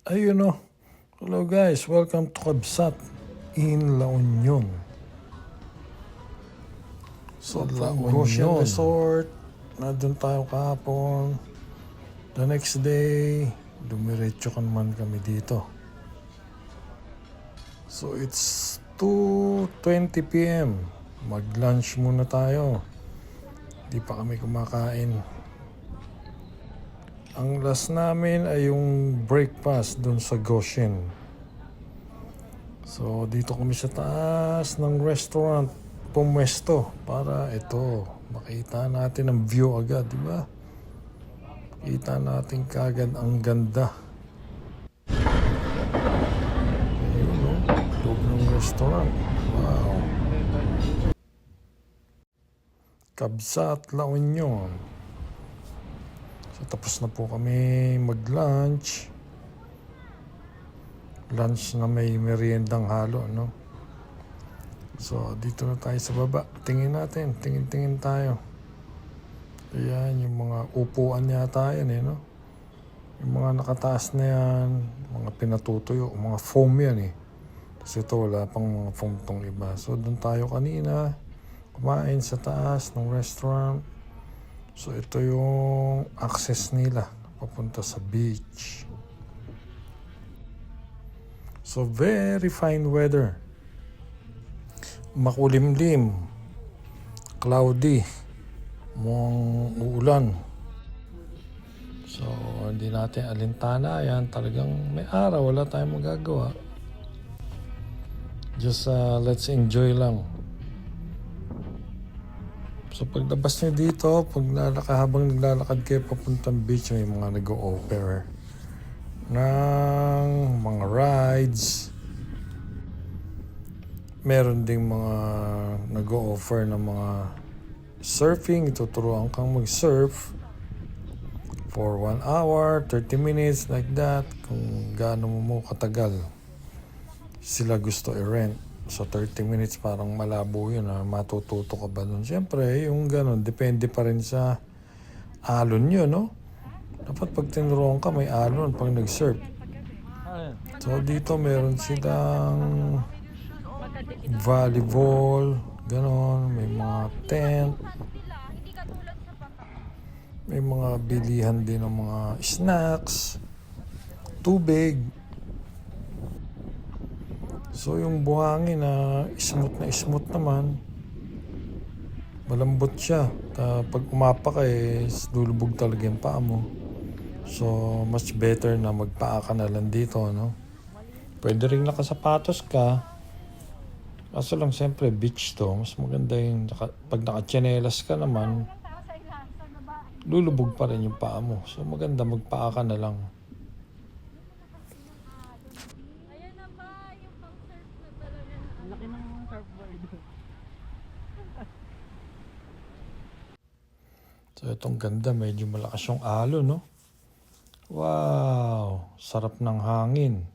Ayun o. Hello guys, welcome to Kabsat in La Union. So from Goshen Resort, nandun tayo kahapon. The next day, dumiretso ka naman kami dito. So it's 2:20 p.m. Mag-lunch muna tayo. Di pa kami kumakain. Ang last namin ay yung breakfast dun sa Goshen. So dito kami sa taas ng restaurant pumwesto para ito makita natin ang view agad, di ba? Kita natin kagad ang ganda. Ayun o, loob ng restaurant. Wow. Kabsat La Union. So tapos na po kami mag-lunch. Lunch na may meriendang halo, no? So, dito na tayo sa baba. Tingin natin. Tingin-tingin tayo. Ayan, yung mga upuan yata yan, no? Yung mga nakataas na yan, mga pinatutuyo, mga foam yan, Kasi ito, wala pang mga foam tong iba. So, doon tayo kanina. Kumain sa taas ng restaurant. So, ito yung access nila papunta sa beach. So, very fine weather. Makulimlim. Cloudy. Mukhang uulan. So, hindi natin alintana. Yan, talagang may araw. Wala tayong magagawa. Just let's enjoy lang. So paglabas nyo dito, habang naglalakad kayo papuntang beach, may mga nag-o-offer ng mga rides. Meron ding mga nag-o-offer ng mga surfing. Ituturuan kang mag-surf for 1 hour, 30 minutes, like that. Kung gaano mo katagal sila gusto i-rent. So 30 minutes parang malabo yun, matututo ka ba nun? Siyempre, yung ganun, depende pa rin sa alon nyo, no? Dapat pag tinuruan ka, may alon pag nag-surf. So dito meron silang volleyball, ganon, may mga tent, may mga bilihan din ng mga snacks, tubig. So yung buhangin smooth naman. Malambot siya. Pag umapak lulubog talaga yung paa mo. So much better na magpaa ka na lang dito, no? Pwede rin nakasapatos ka. Kaso lang siyempre beach to. Mas maganda yung pag nakatsinelas ka naman, lulubog pa rin yung paa mo. So maganda magpaa ka na lang. So itong ganda, medyo malakas yung alon, no? Wow! Sarap ng hangin.